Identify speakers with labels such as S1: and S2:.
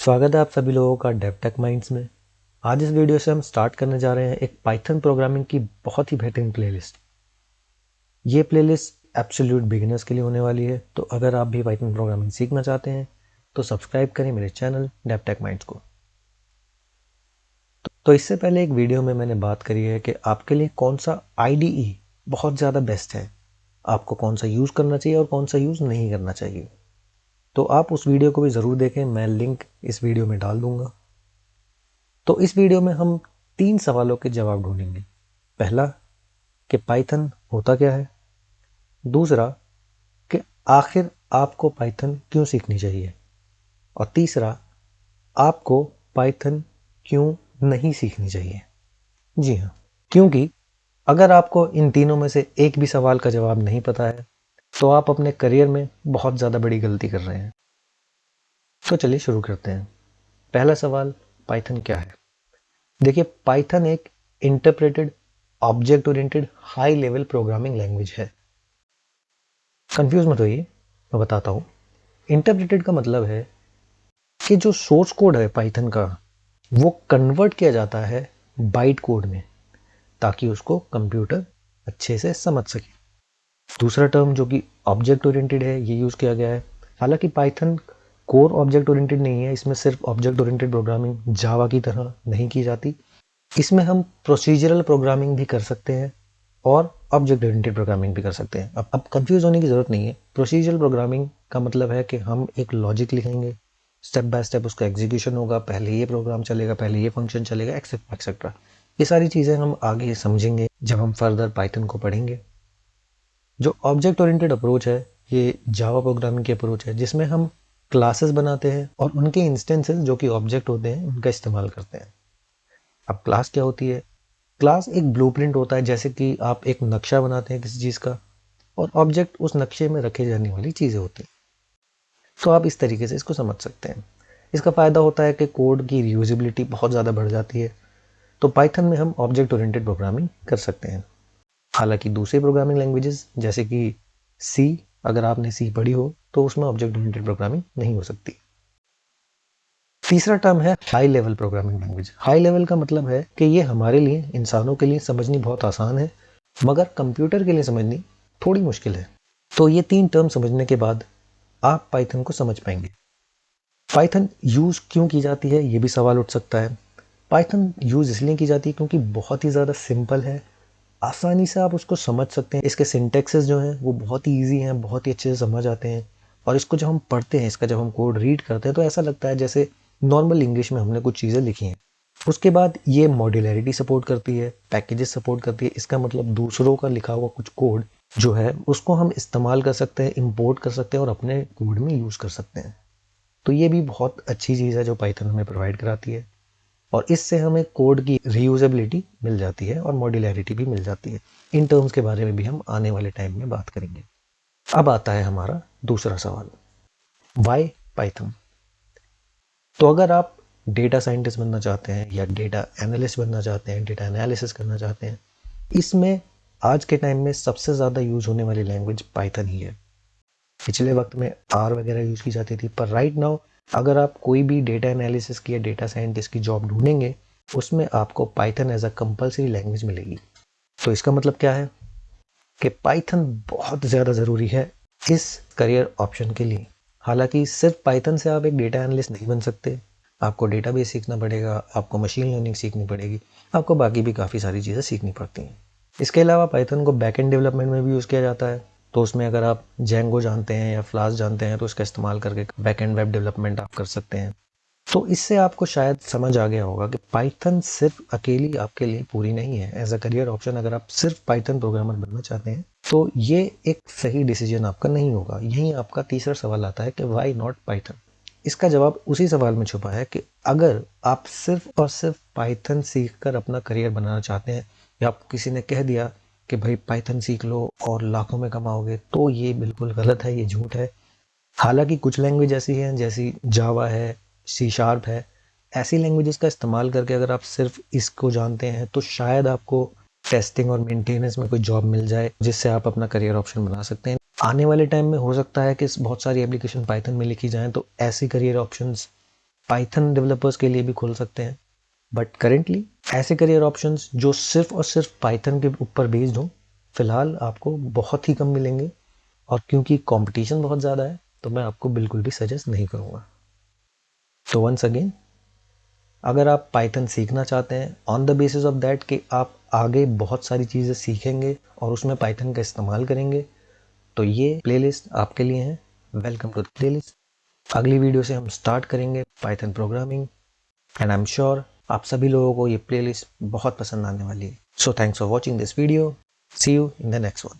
S1: स्वागत है आप सभी लोगों का डेवटेक माइंड्स में। आज इस वीडियो से हम स्टार्ट करने जा रहे हैं एक पाइथन प्रोग्रामिंग की बहुत ही बेहतरीन प्लेलिस्ट। ये प्लेलिस्ट एब्सोल्यूट बिगिनर्स के लिए होने वाली है, तो अगर आप भी पाइथन प्रोग्रामिंग सीखना चाहते हैं तो सब्सक्राइब करें मेरे चैनल डेवटेक माइंड्स को। तो इससे पहले एक वीडियो में मैंने बात करी है कि आपके लिए कौन सा IDE बहुत ज़्यादा बेस्ट है, आपको कौन सा यूज़ करना चाहिए और कौन सा यूज़ नहीं करना चाहिए। तो आप उस वीडियो को भी ज़रूर देखें, मैं लिंक इस वीडियो में डाल दूंगा। तो इस वीडियो में हम 3 सवालों के जवाब ढूंढेंगे। पहला कि पाइथन होता क्या है, दूसरा कि आखिर आपको पाइथन क्यों सीखनी चाहिए, और तीसरा आपको पाइथन क्यों नहीं सीखनी चाहिए। जी हाँ, क्योंकि अगर आपको इन तीनों में से एक भी सवाल का जवाब नहीं पता है तो आप अपने करियर में बहुत ज़्यादा बड़ी गलती कर रहे हैं। तो चलिए शुरू करते हैं। पहला सवाल, पाइथन क्या है। देखिए, पाइथन एक interpreted object oriented high level programming language है। कंफ्यूज मत होइए, मैं बताता हूँ। इंटरप्रेटेड का मतलब है कि जो सोर्स कोड है पाइथन का वो कन्वर्ट किया जाता है बाइट कोड में, ताकि उसको कंप्यूटर अच्छे से समझ सके। दूसरा टर्म जो कि ऑब्जेक्ट ओरिएंटेड है, ये यूज़ किया गया है। हालांकि पाइथन कोर ऑब्जेक्ट ओरिएंटेड नहीं है, इसमें सिर्फ ऑब्जेक्ट ओरिएंटेड प्रोग्रामिंग जावा की तरह नहीं की जाती। इसमें हम प्रोसीजरल प्रोग्रामिंग भी कर सकते हैं और ऑब्जेक्ट ओरिएंटेड प्रोग्रामिंग भी कर सकते हैं। अब कंफ्यूज होने की ज़रूरत नहीं है। प्रोसीजरल प्रोग्रामिंग का मतलब है कि हम एक लॉजिक लिखेंगे, स्टेप बाय स्टेप उसका एग्जीक्यूशन होगा, पहले ये प्रोग्राम चलेगा, पहले ये फंक्शन चलेगा, एक्सेट्रा। ये सारी चीज़ें हम आगे समझेंगे जब हम फर्दर पाइथन को पढ़ेंगे। जो ऑब्जेक्ट ओरिएंटेड अप्रोच है ये जावा प्रोग्रामिंग की अप्रोच है, जिसमें हम क्लासेस बनाते हैं और उनके इंस्टेंसेस जो कि ऑब्जेक्ट होते हैं उनका इस्तेमाल करते हैं। अब क्लास क्या होती है? क्लास एक ब्लूप्रिंट होता है, जैसे कि आप एक नक्शा बनाते हैं किसी चीज़ का, और ऑब्जेक्ट उस नक्शे में रखे जाने वाली चीज़ें होती हैं। तो आप इस तरीके से इसको समझ सकते हैं। इसका फ़ायदा होता है कि कोड की रीयूजेबिलिटी बहुत ज़्यादा बढ़ जाती है। तो पाइथन में हम ऑब्जेक्ट ओरिएंटेड प्रोग्रामिंग कर सकते हैं। हालांकि दूसरे प्रोग्रामिंग लैंग्वेजेस जैसे कि सी, अगर आपने सी पढ़ी हो तो उसमें ऑब्जेक्ट ओरिएंटेड प्रोग्रामिंग नहीं हो सकती। तीसरा टर्म है high level programming language. High level का मतलब है कि ये हमारे लिए, इंसानों के लिए समझनी बहुत आसान है, मगर कंप्यूटर के लिए समझनी थोड़ी मुश्किल है। तो ये 3 टर्म समझने के बाद आप पाइथन को समझ पाएंगे। पाइथन यूज़ क्यों की जाती है, ये भी सवाल उठ सकता है। पाइथन यूज़ इसलिए की जाती है क्योंकि बहुत ही ज़्यादा सिंपल है, आसानी से आप उसको समझ सकते हैं। इसके सिंटेक्सेस जो हैं वो बहुत ही ईजी हैं, बहुत ही अच्छे से समझ आते हैं। और इसको जब हम पढ़ते हैं, इसका जब हम कोड रीड करते हैं तो ऐसा लगता है जैसे नॉर्मल इंग्लिश में हमने कुछ चीज़ें लिखी हैं। उसके बाद ये मॉड्यूलैरिटी सपोर्ट करती है, पैकेजेस सपोर्ट करती है। इसका मतलब दूसरों का लिखा हुआ कुछ कोड जो है उसको हम इस्तेमाल कर सकते हैं, इंपोर्ट कर सकते हैं और अपने कोड में यूज़ कर सकते हैं। तो ये भी बहुत अच्छी चीज़ है जो पाइथन हमें प्रोवाइड कराती है, और इससे हमें कोड की रीयूजेबिलिटी मिल जाती है और मॉड्यूलैरिटी भी मिल जाती है। इन टर्म्स के बारे में भी हम आने वाले टाइम में बात करेंगे। अब आता है हमारा दूसरा सवाल, वाई पाइथन। तो अगर आप डेटा साइंटिस्ट बनना चाहते हैं या डेटा एनालिस्ट बनना चाहते हैं, डेटा एनालिसिस करना चाहते हैं, इसमें आज के टाइम में सबसे ज़्यादा यूज़ होने वाली लैंग्वेज पाइथन ही है। पिछले वक्त में आर वगैरह यूज़ की जाती थी, पर राइट नाउ अगर आप कोई भी डेटा एनालिसिस की या डेटा साइंटिस्ट की जॉब ढूंढेंगे उसमें आपको Python as a compulsory language मिलेगी। तो इसका मतलब क्या है कि पाइथन बहुत ज़्यादा ज़रूरी है इस करियर ऑप्शन के लिए। हालांकि सिर्फ पाइथन से आप एक डेटा एनालिस्ट नहीं बन सकते, आपको डेटाबेस सीखना पड़ेगा, आपको मशीन लर्निंग सीखनी पड़ेगी, आपको बाकी भी काफ़ी सारी चीज़ें सीखनी पड़ती हैं। इसके अलावा पाइथन को बैकएंड डेवलपमेंट में भी यूज़ किया जाता है। तो उसमें अगर आप जेंगो जानते हैं या फ्लास्क जानते हैं तो इसका इस्तेमाल करके बैकएंड वेब डेवलपमेंट आप कर सकते हैं। तो इससे आपको शायद समझ आ गया होगा कि पाइथन सिर्फ अकेली आपके लिए पूरी नहीं है। एज अ करियर ऑप्शन अगर आप सिर्फ पाइथन प्रोग्रामर बनना चाहते हैं तो ये एक सही डिसीजन आपका नहीं होगा। यहीं आपका तीसरा सवाल आता है कि वाई नॉट पाइथन। इसका जवाब उसी सवाल में छुपा है कि अगर आप सिर्फ और सिर्फ पाइथन सीखकर अपना करियर बनाना चाहते हैं, या आपको किसी ने कह दिया कि भाई पाइथन सीख लो और लाखों में कमाओगे, तो ये बिल्कुल गलत है, ये झूठ है। हालांकि कुछ लैंग्वेज ऐसी हैं जैसी जावा है, सी शार्प है, ऐसी लैंग्वेजेस का इस्तेमाल करके अगर आप सिर्फ इसको जानते हैं तो शायद आपको टेस्टिंग और मेंटेनेंस में कोई जॉब मिल जाए जिससे आप अपना करियर ऑप्शन बना सकते हैं। आने वाले टाइम में हो सकता है कि बहुत सारी एप्लीकेशन पाइथन में लिखी जाएं, तो ऐसी करियर ऑप्शंस पाइथन डेवलपर्स के लिए भी खोल सकते हैं। बट करेंटली ऐसे करियर ऑप्शंस जो सिर्फ और सिर्फ पाइथन के ऊपर बेस्ड हो, फिलहाल आपको बहुत ही कम मिलेंगे, और क्योंकि कंपटीशन बहुत ज़्यादा है तो मैं आपको बिल्कुल भी सजेस्ट नहीं करूँगा। तो वंस अगेन, अगर आप पाइथन सीखना चाहते हैं on the basis of that कि आप आगे बहुत सारी चीज़ें सीखेंगे और उसमें पाइथन का इस्तेमाल करेंगे, तो ये प्लेलिस्ट आपके लिए है। Welcome to the playlist. अगली वीडियो से हम स्टार्ट करेंगे Python programming, and I am sure आप सभी लोगों को ये प्लेलिस्ट बहुत पसंद आने वाली है। So thanks for watching this video. See you in the next one.